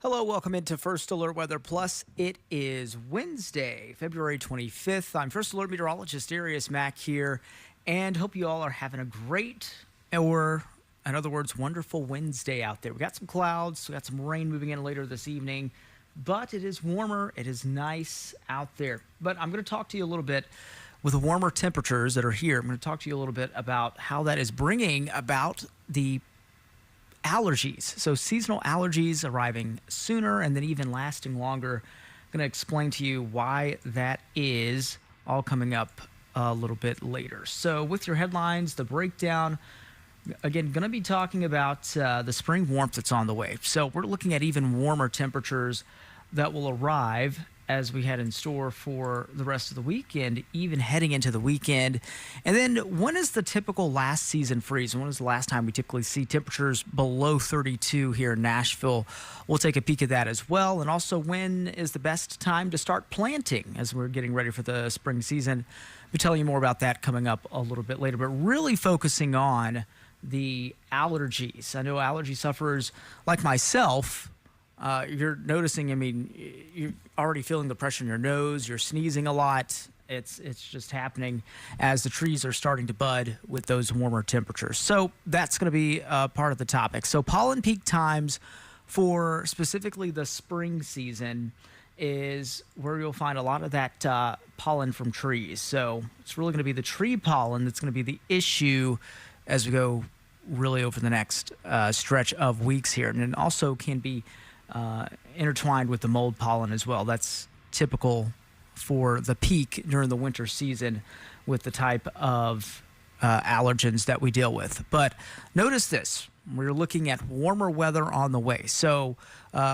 Hello, welcome into First Alert Weather Plus. It is Wednesday, February 25th. I'm First Alert Meteorologist Arius Mack here, and hope you all are having a great, or in other words, wonderful Wednesday out there. We got some clouds, we got some rain moving in later this evening, but it is warmer, it is nice out there. But I'm going to talk to you a little bit with the warmer temperatures that are here. I'm going to talk to you a little bit about how that is bringing about the allergies. So seasonal allergies arriving sooner and then even lasting longer. I'm going to explain to you why that is, all coming up a little bit later. So with your headlines, the breakdown, again, going to be talking about the spring warmth that's on the way. So we're looking at even warmer temperatures that will arrive as we head in store for the rest of the weekend, even heading into the weekend. And then when is the typical last season freeze? When is the last time we typically see temperatures below 32 here in Nashville? We'll take a peek at that as well. And also, when is the best time to start planting as we're getting ready for the spring season? We'll tell you more about that coming up a little bit later, but really focusing on the allergies. I know allergy sufferers like myself, you're noticing, you're already feeling the pressure in your nose, you're sneezing a lot. It's just happening as the trees are starting to bud with those warmer temperatures. So that's going to be part of the topic. So pollen peak times for specifically the spring season is where you'll find a lot of that pollen from trees. So it's really going to be the tree pollen that's going to be the issue as we go really over the next stretch of weeks here. And it also can be intertwined with the mold pollen as well. That's typical for the peak during the winter season with the type of allergens that we deal with. But notice this. We're looking at warmer weather on the way. So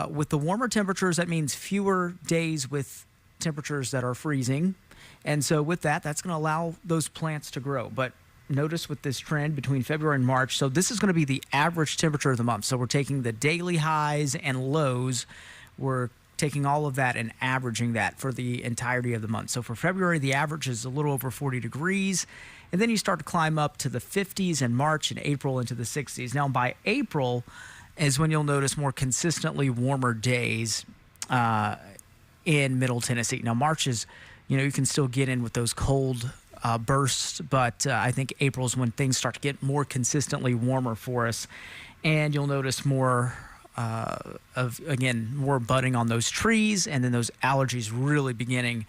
with the warmer temperatures, that means fewer days with temperatures that are freezing. And so with that, that's going to allow those plants to grow. But notice with this trend between February and March, so this is going to be the average temperature of the month. So we're taking the daily highs and lows, we're taking all of that and averaging that for the entirety of the month. So for February, the average is a little over 40 degrees, and then you start to climb up to the 50s in March and April into the 60s. Now by April is when you'll notice more consistently warmer days in Middle Tennessee. Now March is, you can still get in with those cold bursts, but I think April is when things start to get more consistently warmer for us, and you'll notice more more budding on those trees, and then those allergies really beginning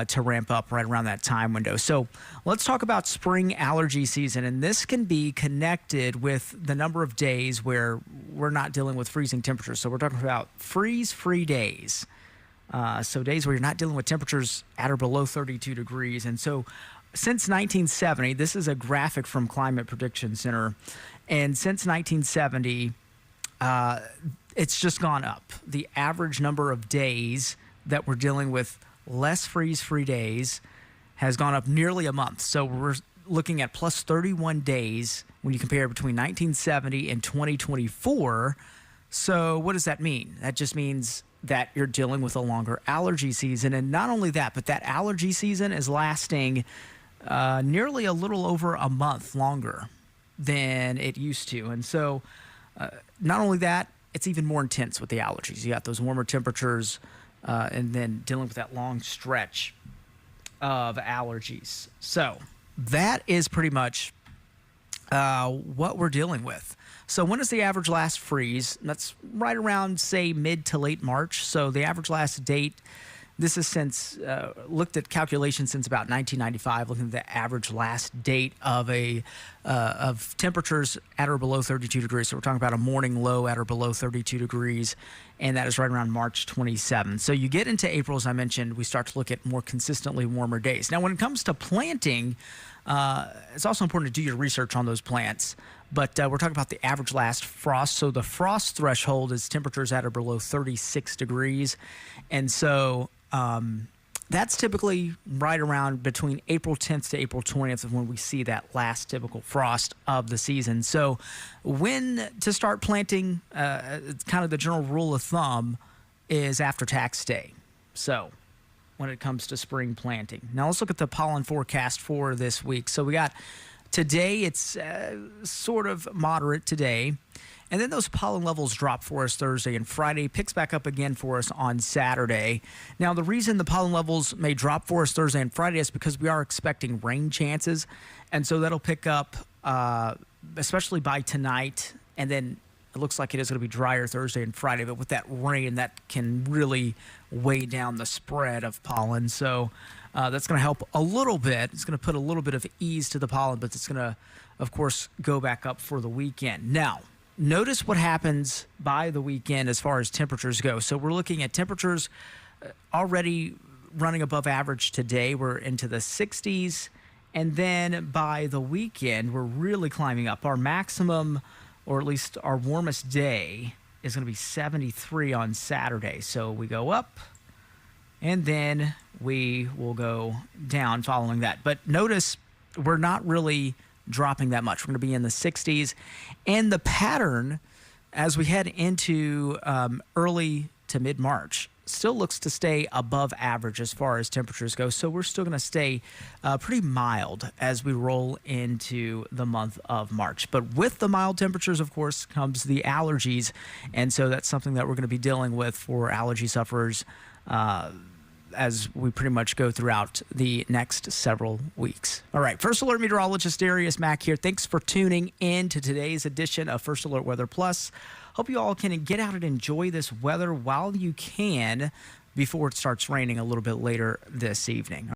to ramp up right around that time window. So let's talk about spring allergy season, and this can be connected with the number of days where we're not dealing with freezing temperatures. So we're talking about freeze-free days. So days where you're not dealing with temperatures at or below 32 degrees. And so since 1970, this is a graphic from Climate Prediction Center, and since 1970, it's just gone up. The average number of days that we're dealing with less freeze-free days has gone up nearly a month. So we're looking at plus 31 days when you compare between 1970 and 2024. So what does that mean? That just means that you're dealing with a longer allergy season. And not only that, but that allergy season is lasting nearly a little over a month longer than it used to. And so not only that, it's even more intense with the allergies. You got those warmer temperatures and then dealing with that long stretch of allergies. So that is pretty much what we're dealing with. So when is the average last freeze? That's right around, say, mid to late March. So the average last date, this is since, looked at calculations since about 1995, looking at the average last date of of temperatures at or below 32 degrees. So we're talking about a morning low at or below 32 degrees, and that is right around March 27. So you get into April, as I mentioned, we start to look at more consistently warmer days. Now, when it comes to planting, it's also important to do your research on those plants. But we're talking about the average last frost. So the frost threshold is temperatures at or below 36 degrees. And so that's typically right around between April 10th to April 20th of when we see that last typical frost of the season. So when to start planting, it's kind of the general rule of thumb is after tax day. So when it comes to spring planting. Now let's look at the pollen forecast for this week. So we got today, it's sort of moderate today. And then those pollen levels drop for us Thursday and Friday, picks back up again for us on Saturday. Now, the reason the pollen levels may drop for us Thursday and Friday is because we are expecting rain chances. And so that'll pick up, especially by tonight. And then it looks like it is going to be drier Thursday and Friday. But with that rain, that can really weigh down the spread of pollen. So that's going to help a little bit. It's going to put a little bit of ease to the pollen, but it's going to, of course, go back up for the weekend. Now, notice what happens by the weekend as far as temperatures go. So we're looking at temperatures already running above average today. We're into the 60s. And then by the weekend, we're really climbing up. Our maximum, or at least our warmest day, is going to be 73 on Saturday. So we go up, and then we will go down following that. But notice we're not really dropping that much. We're going to be in the 60s. And the pattern as we head into early to mid-March still looks to stay above average as far as temperatures go. So we're still going to stay pretty mild as we roll into the month of March. But with the mild temperatures, of course, comes the allergies. And so that's something that we're going to be dealing with for allergy sufferers as we pretty much go throughout the next several weeks. All right, First Alert Meteorologist Darius Mack here. Thanks for tuning in to today's edition of First Alert Weather Plus. Hope you all can get out and enjoy this weather while you can before it starts raining a little bit later this evening.